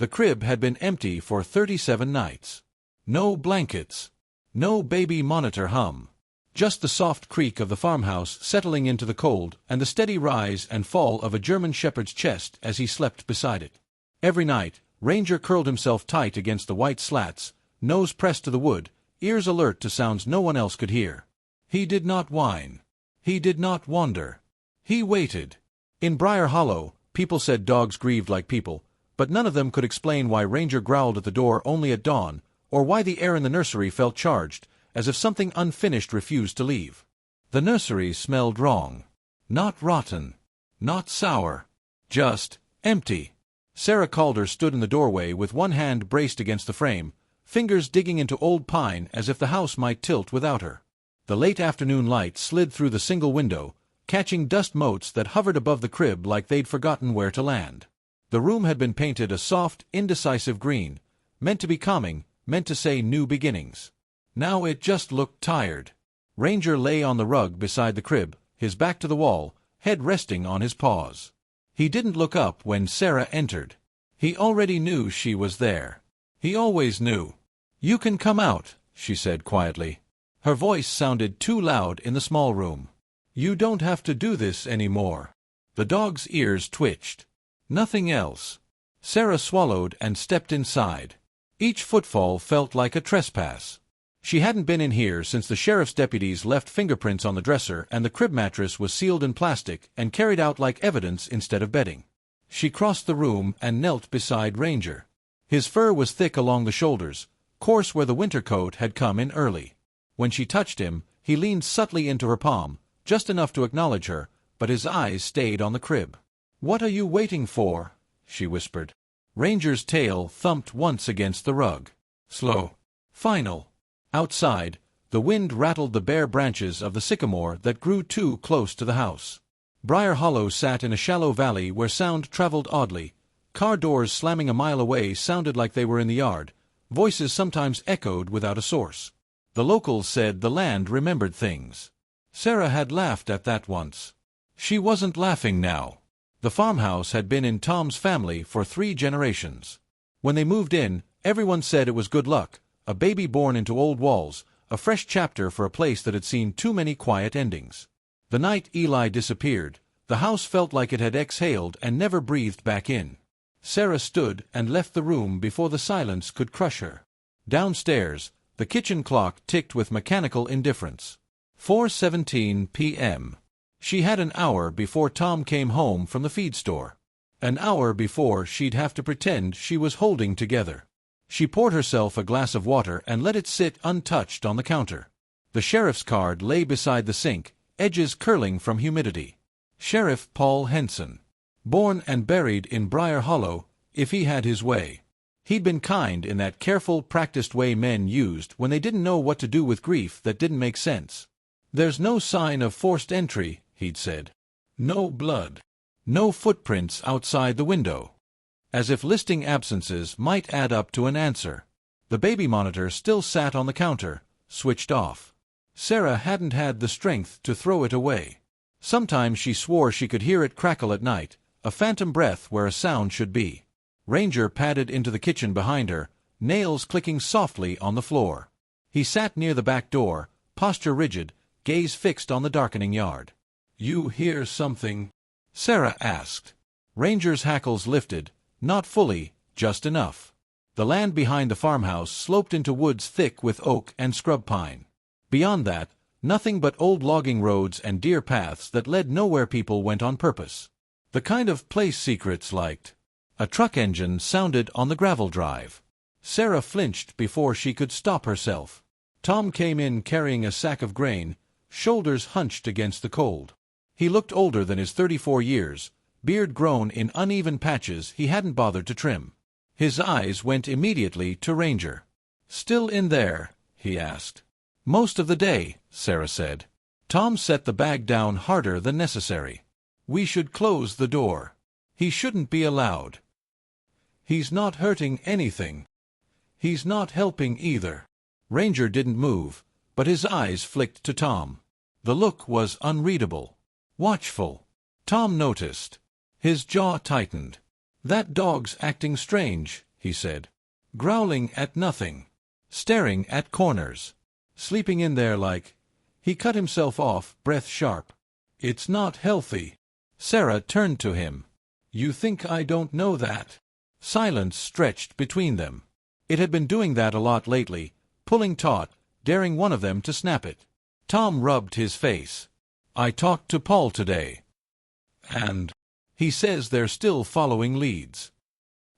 The crib had been empty for 37 nights. No blankets. No baby monitor hum. Just the soft creak of the farmhouse settling into the cold and the steady rise and fall of a German shepherd's chest as he slept beside it. Every night, Ranger curled himself tight against the white slats, nose pressed to the wood, ears alert to sounds no one else could hear. He did not whine. He did not wander. He waited. In Briar Hollow, people said dogs grieved like people, but none of them could explain why Ranger growled at the door only at dawn, or why the air in the nursery felt charged, as if something unfinished refused to leave. The nursery smelled wrong. Not rotten. Not sour. Just empty. Sarah Calder stood in the doorway with one hand braced against the frame, fingers digging into old pine as if the house might tilt without her. The late afternoon light slid through the single window, catching dust motes that hovered above the crib like they'd forgotten where to land. The room had been painted a soft, indecisive green, meant to be calming, meant to say new beginnings. Now it just looked tired. Ranger lay on the rug beside the crib, his back to the wall, head resting on his paws. He didn't look up when Sarah entered. He already knew she was there. He always knew. "You can come out," she said quietly. Her voice sounded too loud in the small room. "You don't have to do this anymore." The dog's ears twitched. Nothing else. Sarah swallowed and stepped inside. Each footfall felt like a trespass. She hadn't been in here since the sheriff's deputies left fingerprints on the dresser and the crib mattress was sealed in plastic and carried out like evidence instead of bedding. She crossed the room and knelt beside Ranger. His fur was thick along the shoulders, coarse where the winter coat had come in early. When she touched him, he leaned subtly into her palm, just enough to acknowledge her, but his eyes stayed on the crib. "What are you waiting for?" she whispered. Ranger's tail thumped once against the rug. Slow. Final. Outside, the wind rattled the bare branches of the sycamore that grew too close to the house. Briar Hollow sat in a shallow valley where sound traveled oddly. Car doors slamming a mile away sounded like they were in the yard. Voices sometimes echoed without a source. The locals said the land remembered things. Sarah had laughed at that once. She wasn't laughing now. The farmhouse had been in Tom's family for 3 generations. When they moved in, everyone said it was good luck, a baby born into old walls, a fresh chapter for a place that had seen too many quiet endings. The night Eli disappeared, the house felt like it had exhaled and never breathed back in. Sarah stood and left the room before the silence could crush her. Downstairs, the kitchen clock ticked with mechanical indifference. 4:17 p.m. She had an hour before Tom came home from the feed store. An hour before she'd have to pretend she was holding together. She poured herself a glass of water and let it sit untouched on the counter. The sheriff's card lay beside the sink, edges curling from humidity. Sheriff Paul Henson. Born and buried in Briar Hollow, if he had his way. He'd been kind in that careful, practiced way men used when they didn't know what to do with grief that didn't make sense. "There's no sign of forced entry," he'd said. "No blood. No footprints outside the window." As if listing absences might add up to an answer. The baby monitor still sat on the counter, switched off. Sarah hadn't had the strength to throw it away. Sometimes she swore she could hear it crackle at night, a phantom breath where a sound should be. Ranger padded into the kitchen behind her, nails clicking softly on the floor. He sat near the back door, posture rigid, gaze fixed on the darkening yard. "You hear something?" Sarah asked. Ranger's hackles lifted, not fully, just enough. The land behind the farmhouse sloped into woods thick with oak and scrub pine. Beyond that, nothing but old logging roads and deer paths that led nowhere people went on purpose. The kind of place secrets liked. A truck engine sounded on the gravel drive. Sarah flinched before she could stop herself. Tom came in carrying a sack of grain, shoulders hunched against the cold. He looked older than his 34 years, beard grown in uneven patches he hadn't bothered to trim. His eyes went immediately to Ranger. "Still in there?" he asked. "Most of the day," Sarah said. Tom set the bag down harder than necessary. "We should close the door. He shouldn't be allowed. He's not hurting anything. He's not helping either." Ranger didn't move, but his eyes flicked to Tom. The look was unreadable. Watchful. Tom noticed. His jaw tightened. "That dog's acting strange," he said. Growling at nothing. Staring at corners. Sleeping in there like... He cut himself off, breath sharp. It's not healthy. Sarah turned to him. You think I don't know that? Silence stretched between them. It had been doing that a lot lately, pulling taut, daring one of them to snap it. Tom rubbed his face. I talked to Paul today. And he says they're still following leads.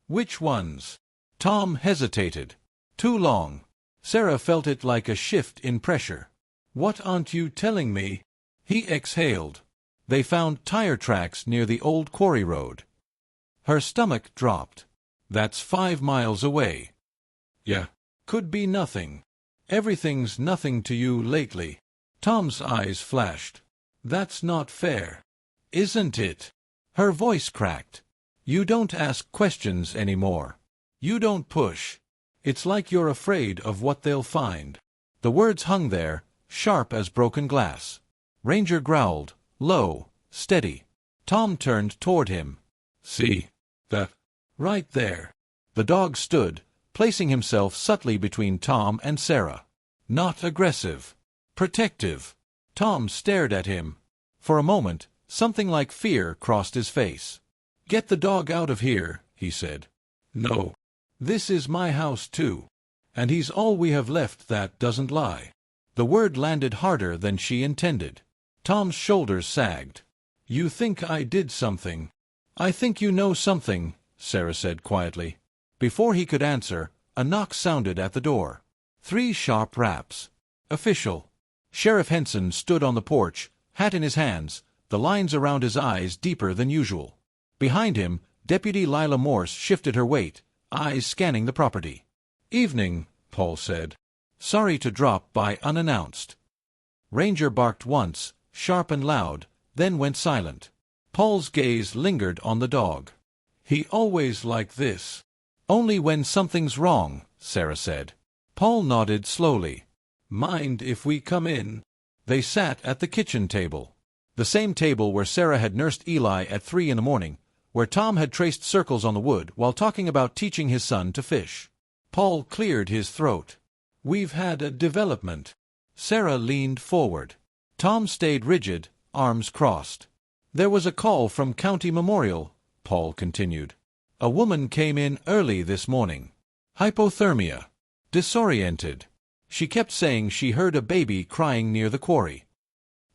Which ones? Tom hesitated. Too long. Sarah felt it like a shift in pressure. What aren't you telling me? He exhaled. They found tire tracks near the old quarry road. Her stomach dropped. That's 5 miles away. Yeah. Could be nothing. Everything's nothing to you lately. Tom's eyes flashed. That's not fair. Isn't it? Her voice cracked. You don't ask questions anymore. You don't push. It's like you're afraid of what they'll find. The words hung there, sharp as broken glass. Ranger growled, low, steady. Tom turned toward him. See that? Right there. The dog stood, placing himself subtly between Tom and Sarah. Not aggressive. Protective. Tom stared at him. For a moment, something like fear crossed his face. Get the dog out of here, he said. No. This is my house too. And he's all we have left that doesn't lie. The word landed harder than she intended. Tom's shoulders sagged. You think I did something? I think you know something, Sarah said quietly. Before he could answer, a knock sounded at the door. 3 sharp raps. Official. Sheriff Henson stood on the porch, hat in his hands, the lines around his eyes deeper than usual. Behind him, Deputy Lila Morse shifted her weight, eyes scanning the property. Evening, Paul said. Sorry to drop by unannounced. Ranger barked once, sharp and loud, then went silent. Paul's gaze lingered on the dog. He always like this. Only when something's wrong, Sarah said. Paul nodded slowly. Mind if we come in? They sat at the kitchen table. The same table where Sarah had nursed Eli at 3 in the morning, where Tom had traced circles on the wood while talking about teaching his son to fish. Paul cleared his throat. We've had a development. Sarah leaned forward. Tom stayed rigid, arms crossed. There was a call from County Memorial, Paul continued. A woman came in early this morning. Hypothermia. Disoriented. She kept saying she heard a baby crying near the quarry.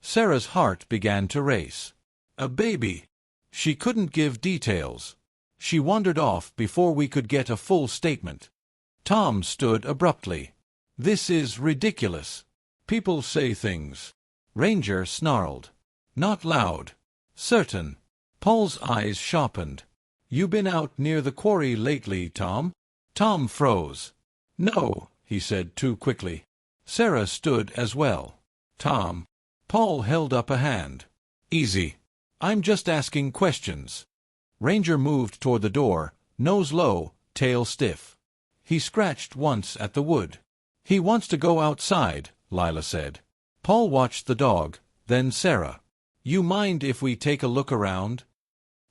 Sarah's heart began to race. A baby. She couldn't give details. She wandered off before we could get a full statement. Tom stood abruptly. This is ridiculous. People say things. Ranger snarled. Not loud. Certain. Paul's eyes sharpened. You been out near the quarry lately, Tom? Tom froze. No, he said too quickly. Sarah stood as well. Tom. Paul held up a hand. Easy. I'm just asking questions. Ranger moved toward the door, nose low, tail stiff. He scratched once at the wood. He wants to go outside, Lila said. Paul watched the dog, then Sarah. You mind if we take a look around?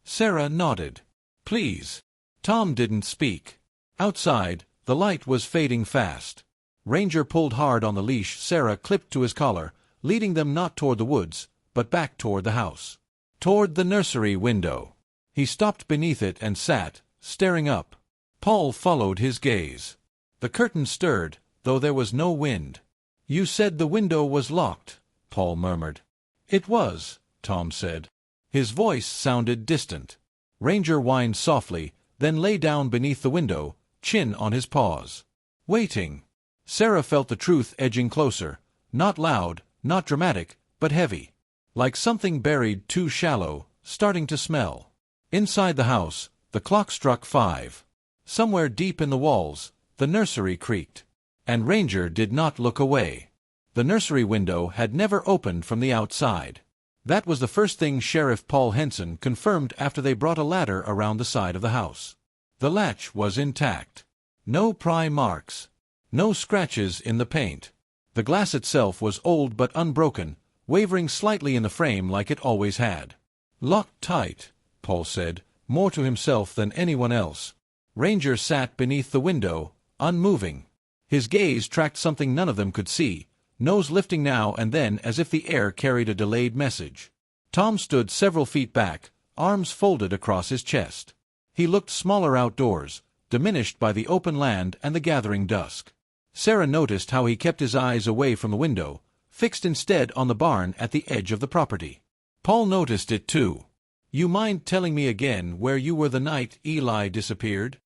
Sarah nodded. Please. Tom didn't speak. Outside, the light was fading fast. Ranger pulled hard on the leash Sarah clipped to his collar, leading them not toward the woods, but back toward the house. Toward the nursery window. He stopped beneath it and sat, staring up. Paul followed his gaze. The curtain stirred, though there was no wind. You said the window was locked, Paul murmured. It was, Tom said. His voice sounded distant. Ranger whined softly, then lay down beneath the window, chin on his paws. Waiting. Sarah felt the truth edging closer, not loud, not dramatic, but heavy. Like something buried too shallow, starting to smell. Inside the house, the clock struck 5. Somewhere deep in the walls, the nursery creaked. And Ranger did not look away. The nursery window had never opened from the outside. That was the first thing Sheriff Paul Henson confirmed after they brought a ladder around the side of the house. The latch was intact. No pry marks. No scratches in the paint. The glass itself was old but unbroken, wavering slightly in the frame like it always had. Locked tight, Paul said, more to himself than anyone else. Ranger sat beneath the window, unmoving. His gaze tracked something none of them could see, nose lifting now and then as if the air carried a delayed message. Tom stood several feet back, arms folded across his chest. He looked smaller outdoors, diminished by the open land and the gathering dusk. Sarah noticed how he kept his eyes away from the window, fixed instead on the barn at the edge of the property. Paul noticed it too. "You mind telling me again where you were the night Eli disappeared?"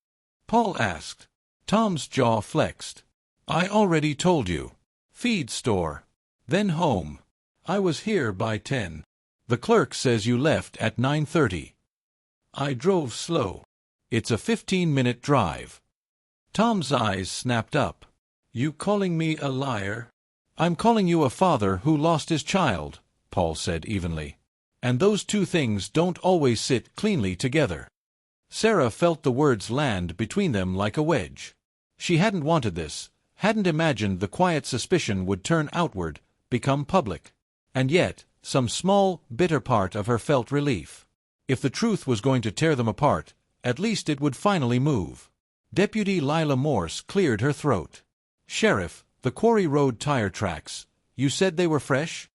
Paul asked. Tom's jaw flexed. "I already told you. Feed store. Then home. I was here by 10. The clerk says you left at 9:30. I drove slow. It's a 15-minute drive." Tom's eyes snapped up. "You calling me a liar?" "I'm calling you a father who lost his child," Paul said evenly. "And those two things don't always sit cleanly together." Sarah felt the words land between them like a wedge. She hadn't wanted this, hadn't imagined the quiet suspicion would turn outward, become public. And yet, some small, bitter part of her felt relief. If the truth was going to tear them apart, at least it would finally move. Deputy Lila Morse cleared her throat. "Sheriff, the Quarry Road tire tracks, you said they were fresh?"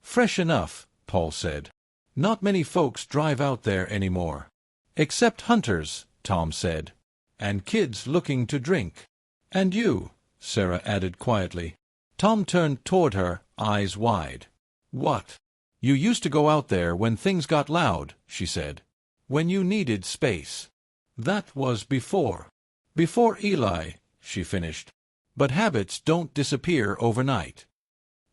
"Fresh enough," Paul said. "Not many folks drive out there anymore." "Except hunters," Tom said. "And kids looking to drink." "And you," Sarah added quietly. Tom turned toward her, eyes wide. "What?" "You used to go out there when things got loud," she said. "When you needed space." "That was before." "Before Eli," she finished. "But habits don't disappear overnight."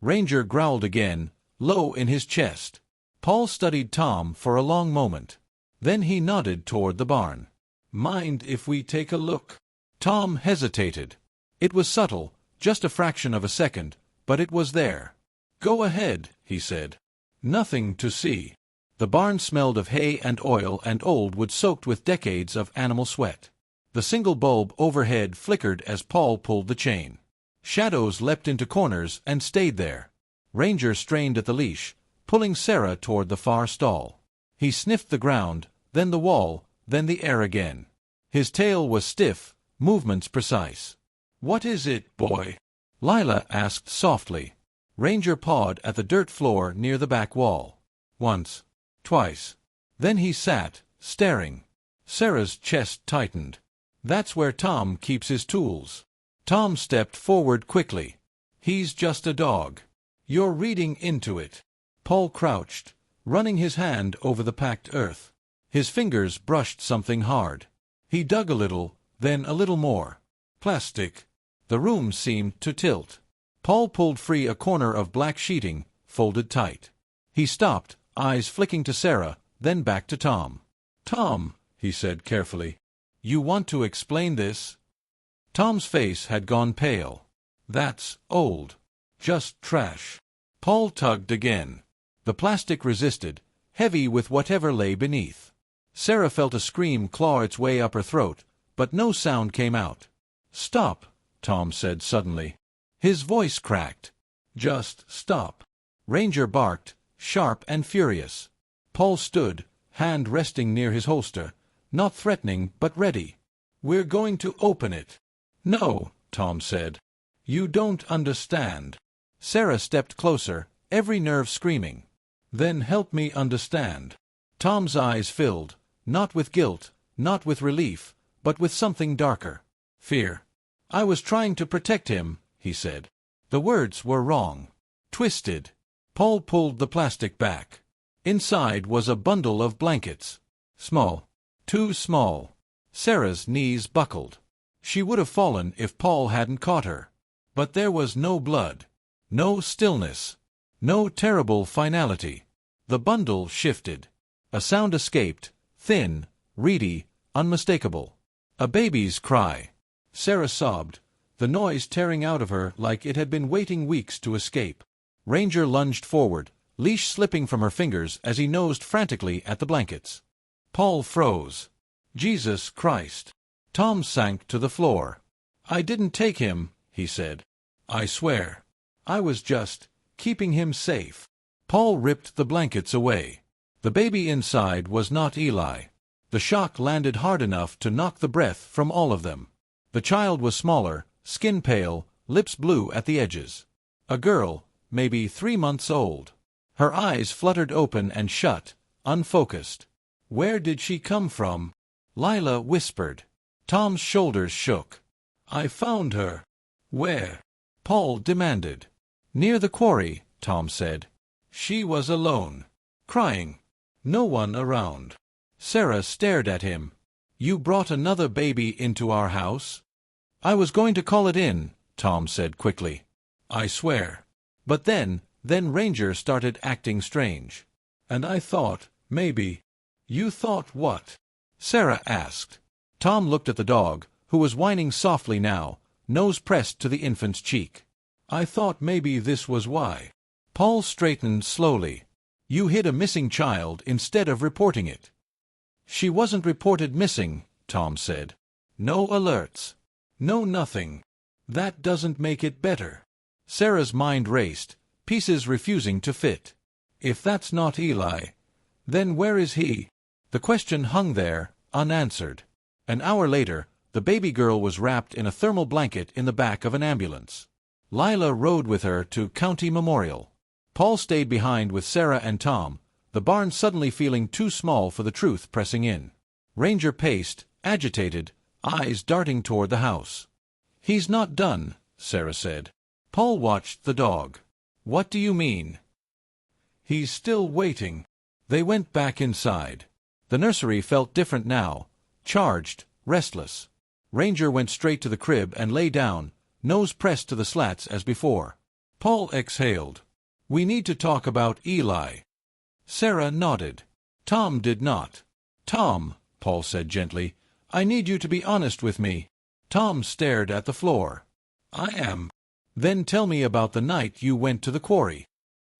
Ranger growled again, low in his chest. Paul studied Tom for a long moment. Then he nodded toward the barn. "Mind if we take a look?" Tom hesitated. It was subtle, just a fraction of a second, but it was there. "Go ahead," he said. "Nothing to see." The barn smelled of hay and oil and old wood soaked with decades of animal sweat. The single bulb overhead flickered as Paul pulled the chain. Shadows leapt into corners and stayed there. Ranger strained at the leash, pulling Sarah toward the far stall. He sniffed the ground, then the wall, then the air again. His tail was stiff, movements precise. "What is it, boy?" Lila asked softly. Ranger pawed at the dirt floor near the back wall. Once. Twice. Then he sat, staring. Sarah's chest tightened. "That's where Tom keeps his tools." Tom stepped forward quickly. "He's just a dog." "You're reading into it." Paul crouched, running his hand over the packed earth. His fingers brushed something hard. He dug a little, then a little more. Plastic. The room seemed to tilt. Paul pulled free a corner of black sheeting, folded tight. He stopped, eyes flicking to Sarah, then back to Tom. "Tom," he said carefully, "you want to explain this?" Tom's face had gone pale. "That's old. Just trash." Paul tugged again. The plastic resisted, heavy with whatever lay beneath. Sarah felt a scream claw its way up her throat, but no sound came out. "Stop," Tom said suddenly. His voice cracked. "Just stop." Ranger barked, sharp and furious. Paul stood, hand resting near his holster, not threatening but ready. "We're going to open it." "No," Tom said. "You don't understand." Sarah stepped closer, every nerve screaming. "Then help me understand." Tom's eyes filled, not with guilt, not with relief, but with something darker. Fear. "I was trying to protect him," he said. The words were wrong. Twisted. Paul pulled the plastic back. Inside was a bundle of blankets. Small. Too small. Sarah's knees buckled. She would have fallen if Paul hadn't caught her. But there was no blood. No stillness. No terrible finality. The bundle shifted. A sound escaped, thin, reedy, unmistakable. A baby's cry. Sarah sobbed, the noise tearing out of her like it had been waiting weeks to escape. Ranger lunged forward, leash slipping from her fingers as he nosed frantically at the blankets. Paul froze. "Jesus Christ." Tom sank to the floor. "I didn't take him," he said. "I swear. I was just keeping him safe." Paul ripped the blankets away. The baby inside was not Eli. The shock landed hard enough to knock the breath from all of them. The child was smaller, skin pale, lips blue at the edges. A girl, maybe 3 months old. Her eyes fluttered open and shut, unfocused. "Where did she come from?" Lila whispered. Tom's shoulders shook. "I found her." "Where?" Paul demanded. "Near the quarry," Tom said. "She was alone. Crying. No one around." Sarah stared at him. "You brought another baby into our house?" "I was going to call it in," Tom said quickly. "I swear." But then Ranger started acting strange. "And I thought, maybe—" "You thought what?" Sarah asked. Tom looked at the dog, who was whining softly now, nose pressed to the infant's cheek. "I thought maybe this was why." Paul straightened slowly. "You hid a missing child instead of reporting it." "She wasn't reported missing," Tom said. "No alerts. No nothing. That doesn't make it better." Sarah's mind raced, pieces refusing to fit. "If that's not Eli, then where is he?" The question hung there, unanswered. An hour later, the baby girl was wrapped in a thermal blanket in the back of an ambulance. Lila rode with her to County Memorial. Paul stayed behind with Sarah and Tom, the barn suddenly feeling too small for the truth pressing in. Ranger paced, agitated, eyes darting toward the house. "He's not done," Sarah said. Paul watched the dog. "What do you mean?" "He's still waiting." They went back inside. The nursery felt different now, charged, restless. Ranger went straight to the crib and lay down, nose pressed to the slats as before. Paul exhaled. "We need to talk about Eli." Sarah nodded. Tom did not. "Tom," Paul said gently, "I need you to be honest with me." Tom stared at the floor. "I am." "Then tell me about the night you went to the quarry."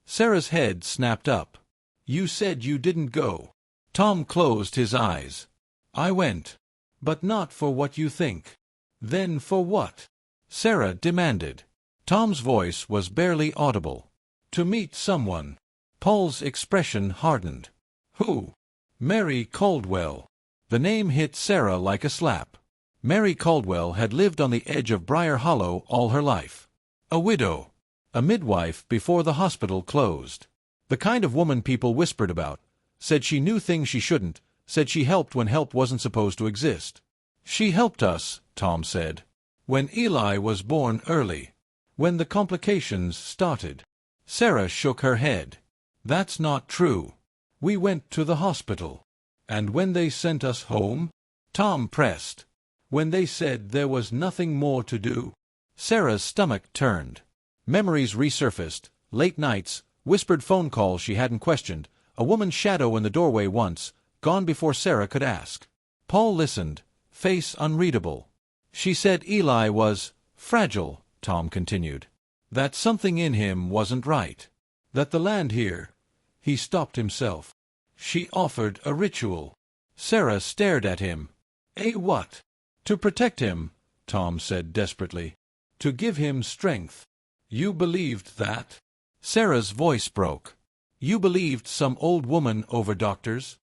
Sarah's head snapped up. "You said you didn't go." Tom closed his eyes. "I went. But not for what you think." "Then for what?" Sarah demanded. Tom's voice was barely audible. "To meet someone." Paul's expression hardened. "Who?" "Mary Caldwell." The name hit Sarah like a slap. Mary Caldwell had lived on the edge of Briar Hollow all her life. A widow. A midwife before the hospital closed. The kind of woman people whispered about, said she knew things she shouldn't, said she helped when help wasn't supposed to exist. "She helped us," Tom said. "When Eli was born early. When the complications started." Sarah shook her head. "That's not true. We went to the hospital." "And when they sent us home?" Tom pressed. "When they said there was nothing more to do." Sarah's stomach turned. Memories resurfaced, late nights, whispered phone calls she hadn't questioned, a woman's shadow in the doorway once, gone before Sarah could ask. Paul listened, face unreadable. "She said Eli was fragile," Tom continued. "That something in him wasn't right. That the land here—" He stopped himself. "She offered a ritual." Sarah stared at him. "A what?" "To protect him," Tom said desperately. "To give him strength." "You believed that?" Sarah's voice broke. "You believed some old woman over doctors?"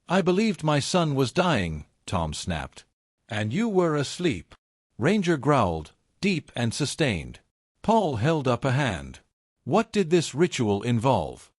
"I believed my son was dying," Tom snapped. "And you were asleep." Ranger growled, deep and sustained. Paul held up a hand. "What did this ritual involve?"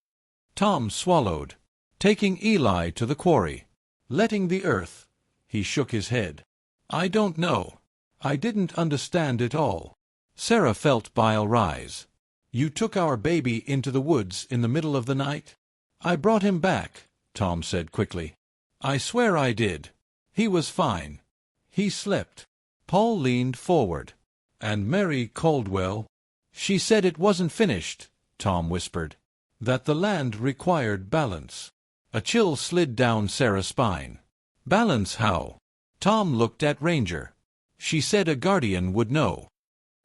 Tom swallowed. "Taking Eli to the quarry. Letting the earth." He shook his head. "I don't know. I didn't understand it all." Sarah felt bile rise. "You took our baby into the woods in the middle of the night?" "I brought him back," Tom said quickly. "I swear I did. He was fine. He slept." Paul leaned forward. "And Mary Caldwell?" "She said it wasn't finished," Tom whispered. "That the land required balance." A chill slid down Sarah's spine. "Balance how?" Tom looked at Ranger. "She said a guardian would know."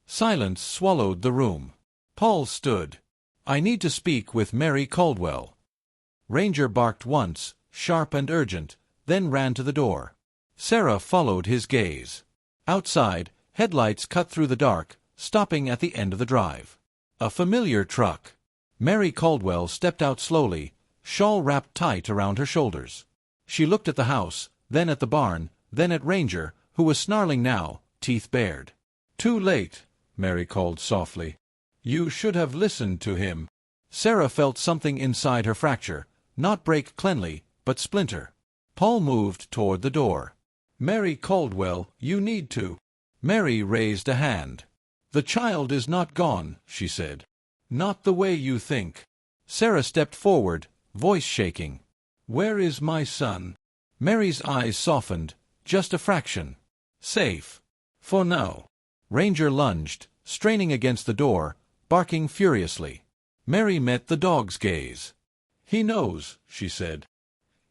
Silence swallowed the room. Paul stood. "I need to speak with Mary Caldwell." Ranger barked once, sharp and urgent, then ran to the door. Sarah followed his gaze. Outside, headlights cut through the dark, stopping at the end of the drive. A familiar truck. Mary Caldwell stepped out slowly, shawl wrapped tight around her shoulders. She looked at the house, then at the barn, then at Ranger, who was snarling now, teeth bared. "Too late," Mary called softly. "You should have listened to him." Sarah felt something inside her fracture, not break cleanly, but splinter. Paul moved toward the door. "Mary Caldwell, you need to." Mary raised a hand. "The child is not gone," she said. "Not the way you think." Sarah stepped forward, voice shaking. "Where is my son?" Mary's eyes softened, just a fraction. "Safe. For now." Ranger lunged, straining against the door, barking furiously. Mary met the dog's gaze. "He knows," she said.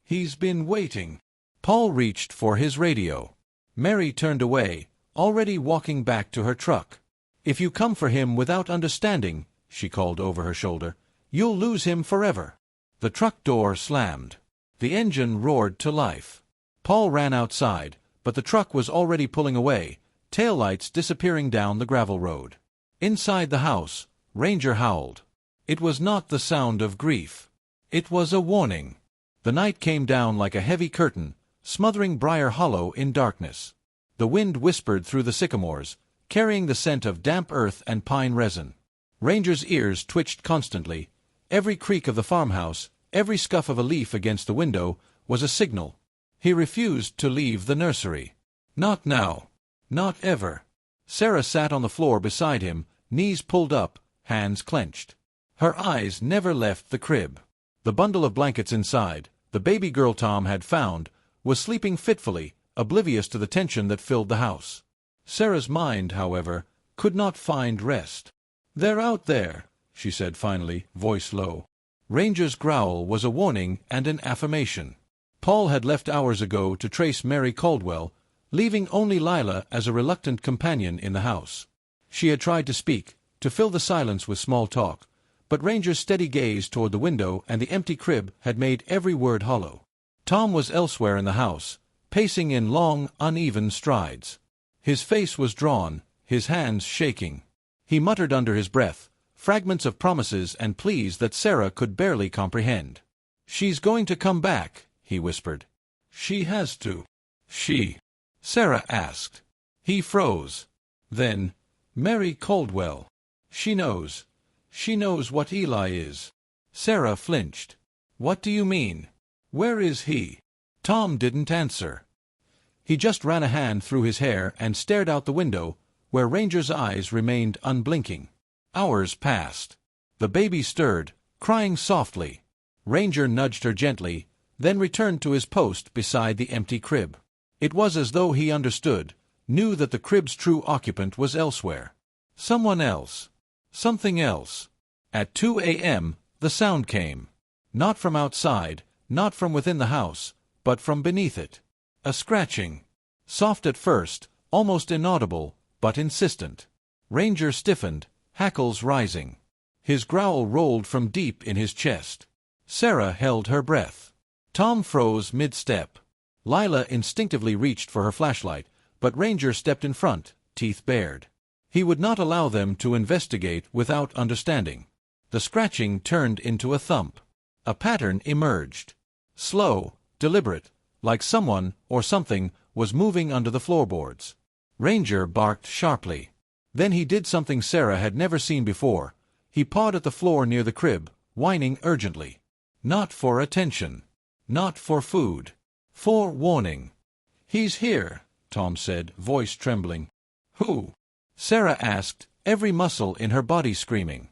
"He's been waiting." Paul reached for his radio. Mary turned away, already walking back to her truck. "If you come for him without understanding," she called over her shoulder, "you'll lose him forever." The truck door slammed. The engine roared to life. Paul ran outside, but the truck was already pulling away, taillights disappearing down the gravel road. Inside the house, Ranger howled. It was not the sound of grief. It was a warning. The night came down like a heavy curtain, smothering Briar Hollow in darkness. The wind whispered through the sycamores, carrying the scent of damp earth and pine resin. Ranger's ears twitched constantly. Every creak of the farmhouse, every scuff of a leaf against the window, was a signal. He refused to leave the nursery. Not now. Not ever. Sarah sat on the floor beside him, knees pulled up, hands clenched. Her eyes never left the crib. The bundle of blankets inside, the baby girl Tom had found, was sleeping fitfully, oblivious to the tension that filled the house. Sarah's mind, however, could not find rest. "They're out there," she said finally, voice low. Ranger's growl was a warning and an affirmation. Paul had left hours ago to trace Mary Caldwell, leaving only Lila as a reluctant companion in the house. She had tried to speak, to fill the silence with small talk, but Ranger's steady gaze toward the window and the empty crib had made every word hollow. Tom was elsewhere in the house, pacing in long, uneven strides. His face was drawn, his hands shaking. He muttered under his breath, fragments of promises and pleas that Sarah could barely comprehend. "She's going to come back," he whispered. "She has to." "She?" Sarah asked. He froze. Then, "Mary Caldwell. She knows. She knows what Eli is." Sarah flinched. "What do you mean? Where is he?" Tom didn't answer. He just ran a hand through his hair and stared out the window, where Ranger's eyes remained unblinking. Hours passed. The baby stirred, crying softly. Ranger nudged her gently, then returned to his post beside the empty crib. It was as though he understood, knew that the crib's true occupant was elsewhere. Someone else. Something else. At 2 a.m., the sound came. Not from outside, not from within the house, but from beneath it. A scratching. Soft at first, almost inaudible, but insistent. Ranger stiffened, hackles rising. His growl rolled from deep in his chest. Sarah held her breath. Tom froze mid-step. Lila instinctively reached for her flashlight, but Ranger stepped in front, teeth bared. He would not allow them to investigate without understanding. The scratching turned into a thump. A pattern emerged. Slow, deliberate, like someone or something was moving under the floorboards. Ranger barked sharply. Then he did something Sarah had never seen before. He pawed at the floor near the crib, whining urgently. Not for attention. Not for food. For warning. "He's here," Tom said, voice trembling. "Who?" Sarah asked, every muscle in her body screaming.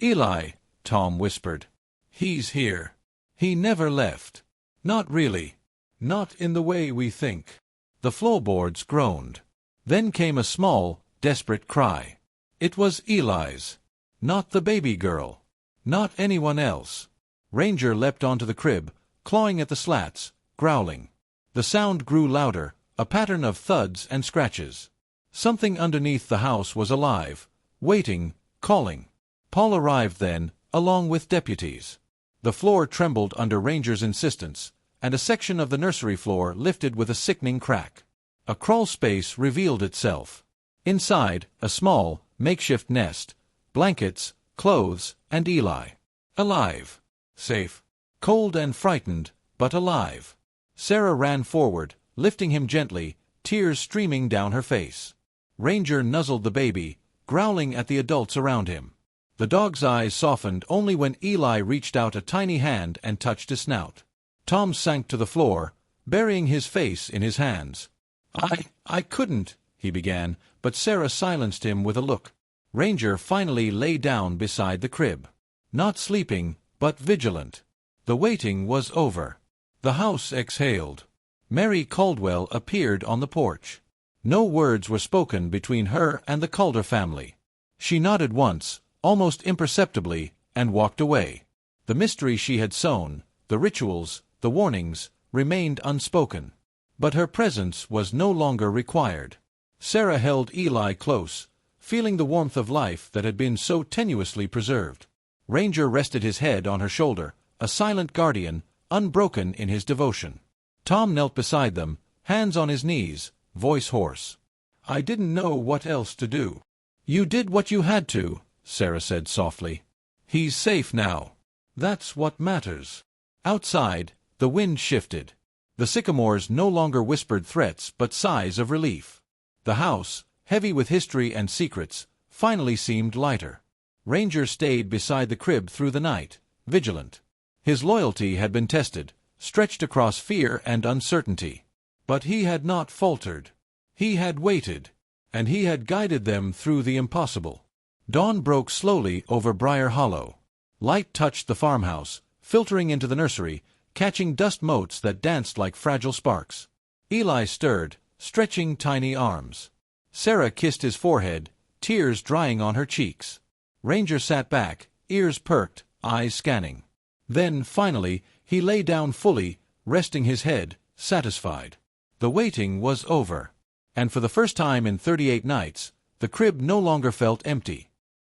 "Eli," Tom whispered. "He's here. He never left. Not really. Not in the way we think." The floorboards groaned. Then came a small, desperate cry. It was Eli's. Not the baby girl. Not anyone else. Ranger leapt onto the crib, clawing at the slats, growling. The sound grew louder, a pattern of thuds and scratches. Something underneath the house was alive, waiting, calling. Paul arrived then, along with deputies. The floor trembled under Ranger's insistence, and a section of the nursery floor lifted with a sickening crack. A crawl space revealed itself. Inside, a small, makeshift nest, blankets, clothes, and Eli. Alive. Safe. Cold and frightened, but alive. Sarah ran forward, lifting him gently, tears streaming down her face. Ranger nuzzled the baby, growling at the adults around him. The dog's eyes softened only when Eli reached out a tiny hand and touched his snout. Tom sank to the floor, burying his face in his hands. I couldn't," he began, but Sarah silenced him with a look. Ranger finally lay down beside the crib. Not sleeping, but vigilant. The waiting was over. The house exhaled. Mary Caldwell appeared on the porch. No words were spoken between her and the Calder family. She nodded once, almost imperceptibly, and walked away. The mystery she had sown, the rituals, the warnings, remained unspoken. But her presence was no longer required. Sarah held Eli close, feeling the warmth of life that had been so tenuously preserved. Ranger rested his head on her shoulder, a silent guardian, unbroken in his devotion. Tom knelt beside them, hands on his knees, voice hoarse. "I didn't know what else to do." "You did what you had to," Sarah said softly. "He's safe now. That's what matters." Outside, the wind shifted. The sycamores no longer whispered threats but sighs of relief. The house, heavy with history and secrets, finally seemed lighter. Ranger stayed beside the crib through the night, vigilant. His loyalty had been tested, stretched across fear and uncertainty. But he had not faltered. He had waited, and he had guided them through the impossible. Dawn broke slowly over Briar Hollow. Light touched the farmhouse, filtering into the nursery, catching dust motes that danced like fragile sparks. Eli stirred, stretching tiny arms. Sarah kissed his forehead, tears drying on her cheeks. Ranger sat back, ears perked, eyes scanning. Then, finally, he lay down fully, resting his head, satisfied. The waiting was over. And for the first time in 38 nights, the crib no longer felt empty.